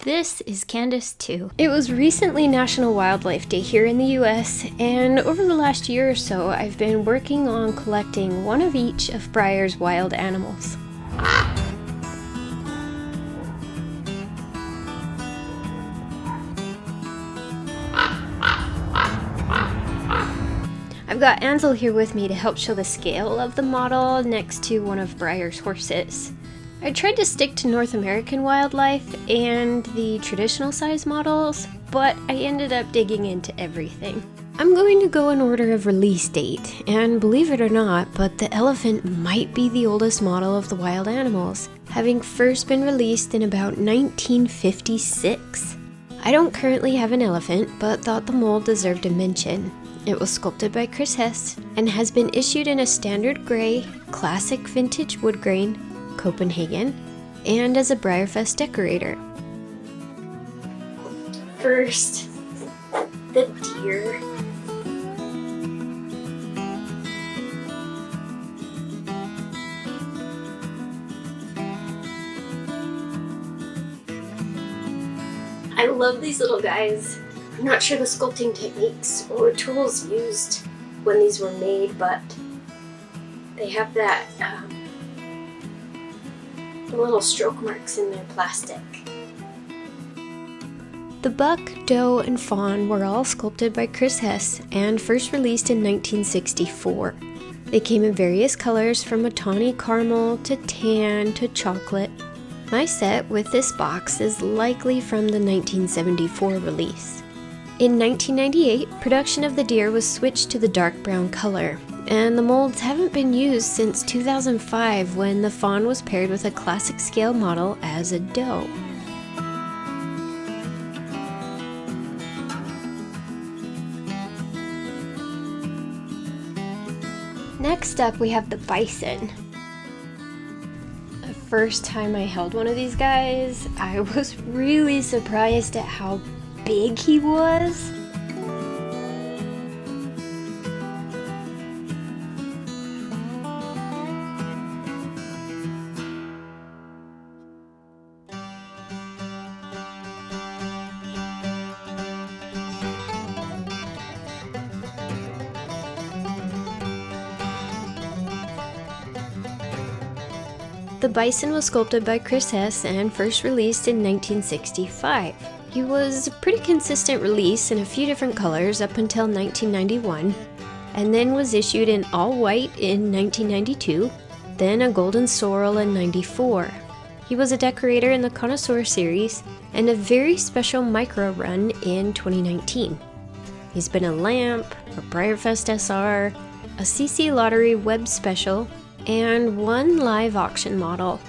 This is Candace too. It was recently National Wildlife Day here in the US, and over the last year or so I've been working on collecting one of each of Breyer's wild animals. I've got Ansel here with me to help show the scale of the model next to one of Breyer's horses. I tried to stick to North American wildlife and the traditional size models, but I ended up digging into everything. I'm going to go in order of release date, and believe it or not, but the elephant might be the oldest model of the wild animals, having first been released in about 1956. I don't currently have an elephant, but thought the mold deserved a mention. It was sculpted by Chris Hess and has been issued in a standard gray, classic vintage wood grain, Copenhagen, and as a Breyerfest decorator. First, the deer. I love these little guys. I'm not sure the sculpting techniques or tools used when these were made, but they have that the little stroke marks in their plastic. The buck, doe, and fawn were all sculpted by Chris Hess and first released in 1964. They came in various colors from a tawny caramel to tan to chocolate. My set with this box is likely from the 1974 release. In 1998, production of the deer was switched to the dark brown color, and the molds haven't been used since 2005 when the fawn was paired with a classic scale model as a doe. Next up we have the bison. The first time I held one of these guys, I was really surprised at how big he was. The bison was sculpted by Chris Hess and first released in 1965. He was a pretty consistent release in a few different colors up until 1991, and then was issued in all white in 1992, then a golden sorrel in 94. He was a decorator in the Connoisseur series and a very special micro run in 2019. He's been a lamp, a Breyerfest SR, a CC Lottery web special, and one live auction model.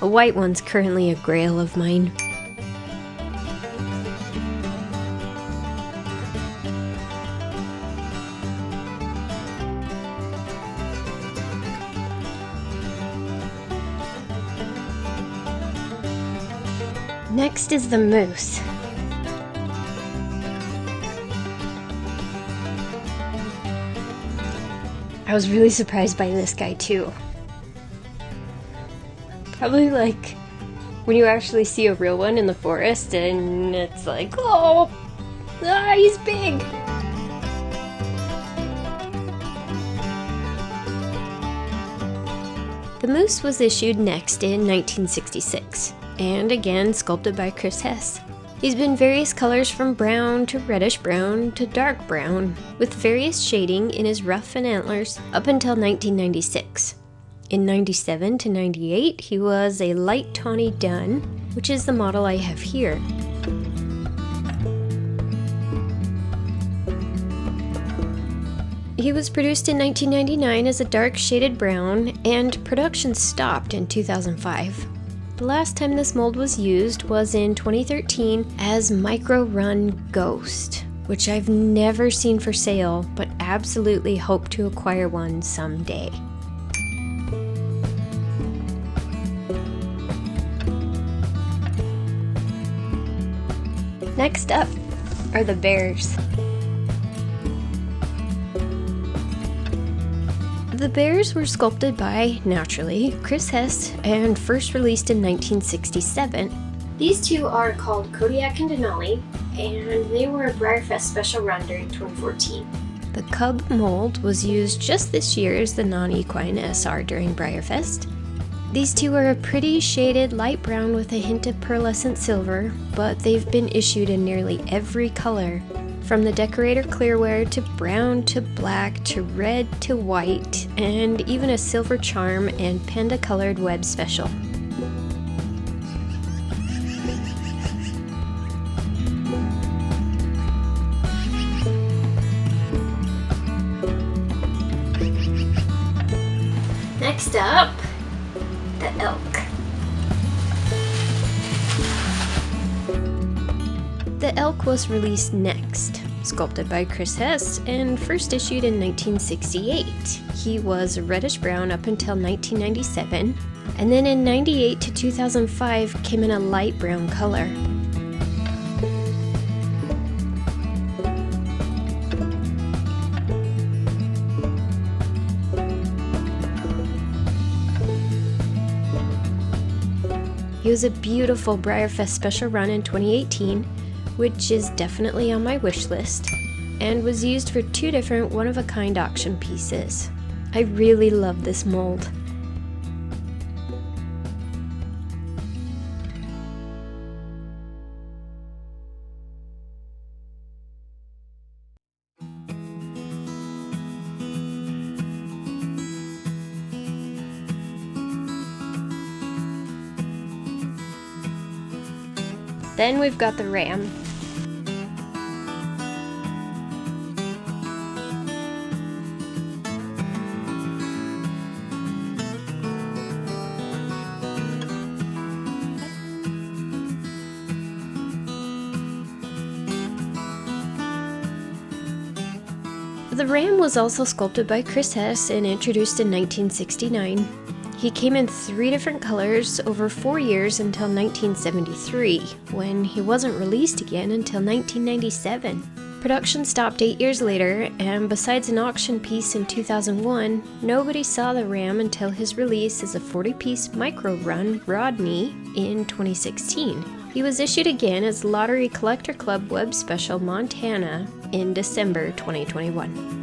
A white one's currently a grail of mine. Next is the moose. I was really surprised by this guy too. Probably like when you actually see a real one in the forest and it's like, oh, he's big. The moose was issued next in 1966, and again sculpted by Chris Hess. He's been various colors from brown to reddish brown to dark brown, with various shading in his ruff and antlers up until 1996. In 97 to 98, he was a light tawny dun, which is the model I have here. He was produced in 1999 as a dark shaded brown, and production stopped in 2005. The last time this mold was used was in 2013 as Micro Run Ghost, which I've never seen for sale, but absolutely hope to acquire one someday. Next up are the bears. The bears were sculpted by, naturally, Chris Hess and first released in 1967. These two are called Kodiak and Denali, and they were a Breyerfest special run during 2014. The Cub mold was used just this year as the non-equine SR during Breyerfest. These two are a pretty shaded light brown with a hint of pearlescent silver, but they've been issued in nearly every color, from the decorator clearware to brown to black to red to white, and even a silver charm and panda colored web special. Next up, the elk. The elk was released next, sculpted by Chris Hess, and first issued in 1968. He was reddish brown up until 1997, and then in 98 to 2005 came in a light brown color. He was a beautiful Breyerfest special run in 2018, which is definitely on my wish list, and was used for 2 different one-of-a-kind auction pieces. I really love this mold. Then we've got the ram. The ram was also sculpted by Chris Hess and introduced in 1969. He came in 3 different colors over 4 years until 1973, when he wasn't released again until 1997. Production stopped 8 years later, and besides an auction piece in 2001, nobody saw the ram until his release as a 40-piece micro-run Rodney in 2016. He was issued again as Lottery Collector Club Web Special Montana in December 2021.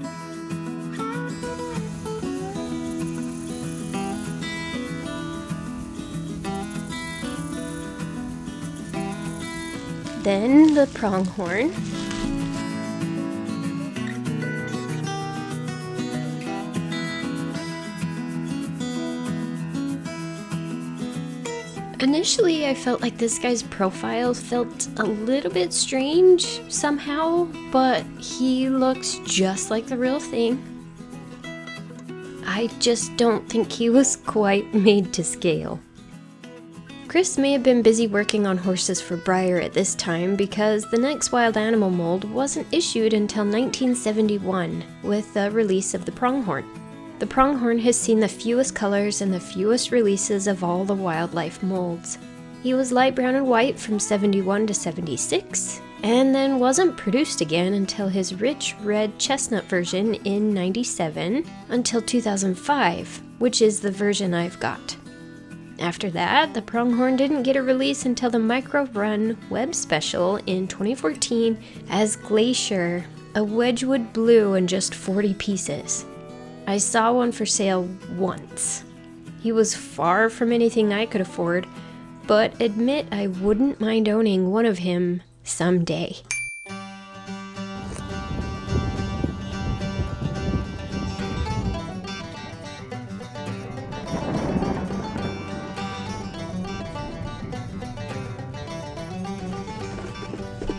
Then the pronghorn. Initially, I felt like this guy's profile felt a little bit strange somehow, but he looks just like the real thing. I just don't think he was quite made to scale. Chris may have been busy working on horses for Breyer at this time because the next wild animal mold wasn't issued until 1971 with the release of the pronghorn. The pronghorn has seen the fewest colors and the fewest releases of all the wildlife molds. He was light brown and white from 71 to 76, and then wasn't produced again until his rich red chestnut version in 97 until 2005, which is the version I've got. After that, the pronghorn didn't get a release until the Micro Run Web Special in 2014 as Glacier, a Wedgwood blue in just 40 pieces. I saw one for sale once. He was far from anything I could afford, but admit I wouldn't mind owning one of him someday.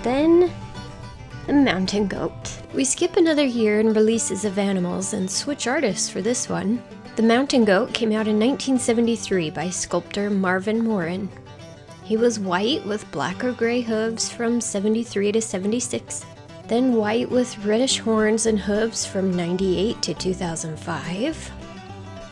Then, the mountain goat. We skip another year in releases of animals and switch artists for this one. The mountain goat came out in 1973 by sculptor Marvin Morin. He was white with black or gray hooves from 73 to 76, then white with reddish horns and hooves from 98 to 2005,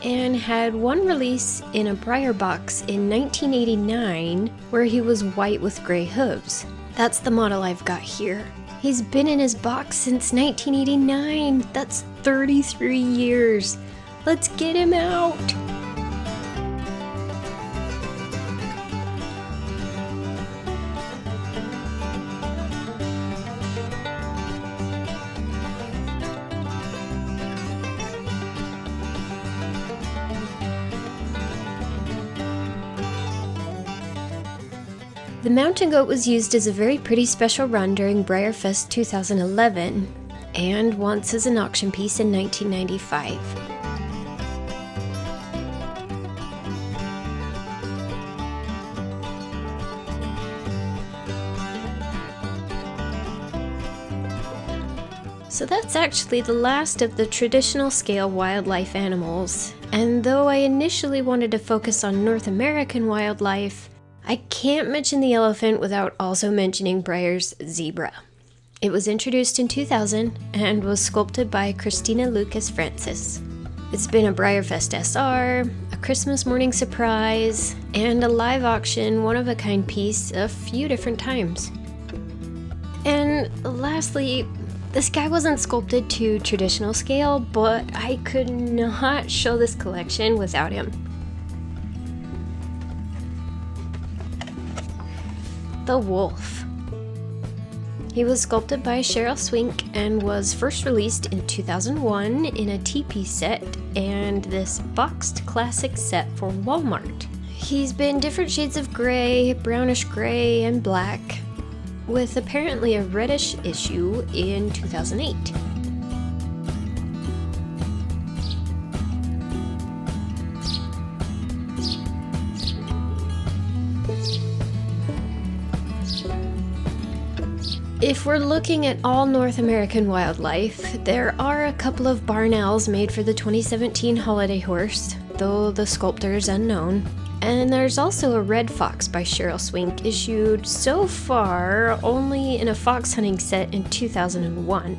and had one release in a Breyer box in 1989 where he was white with gray hooves. That's the model I've got here. He's been in his box since 1989. That's 33 years. Let's get him out. The mountain goat was used as a very pretty special run during Breyer Fest 2011, and once as an auction piece in 1995. So that's actually the last of the traditional scale wildlife animals, and though I initially wanted to focus on North American wildlife, I can't mention the elephant without also mentioning Breyer's zebra. It was introduced in 2000 and was sculpted by Christina Lucas Francis. It's been a Breyer Fest SR, a Christmas morning surprise, and a live auction one-of-a-kind piece a few different times. And lastly, this guy wasn't sculpted to traditional scale, but I could not show this collection without him. The wolf. He was sculpted by Cheryl Swink and was first released in 2001 in a TP set and this boxed classic set for Walmart. He's been different shades of gray, brownish gray, and black, with apparently a reddish issue in 2008. If we're looking at all North American wildlife, there are a couple of barn owls made for the 2017 holiday horse, though the sculptor is unknown. And there's also a red fox by Cheryl Swink, issued so far only in a fox hunting set in 2001.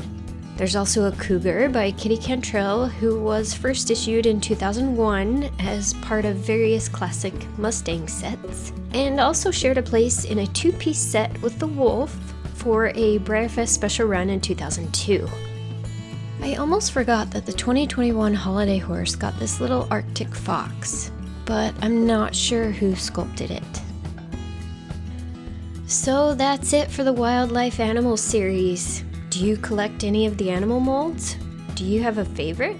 There's also a cougar by Kitty Cantrell, who was first issued in 2001 as part of various classic Mustang sets, and also shared a place in a two-piece set with the wolf for a Breyer Fest special run in 2002. I almost forgot that the 2021 holiday horse got this little Arctic fox, but I'm not sure who sculpted it. So that's it for the Wildlife Animals series. Do you collect any of the animal molds? Do you have a favorite?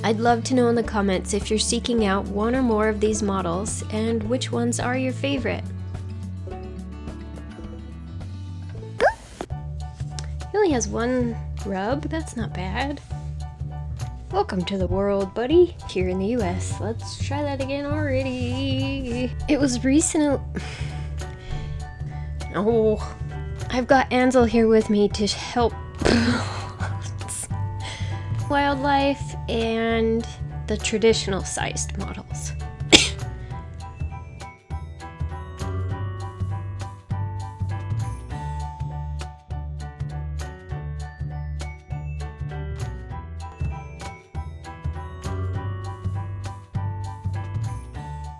I'd love to know in the comments if you're seeking out one or more of these models and which ones are your favorite. He only has one rub, that's not bad. Welcome to the world, buddy. Here in the US. Let's try that again already. It was recent. Oh, I've got Ansel here with me to help wildlife and the traditional sized models.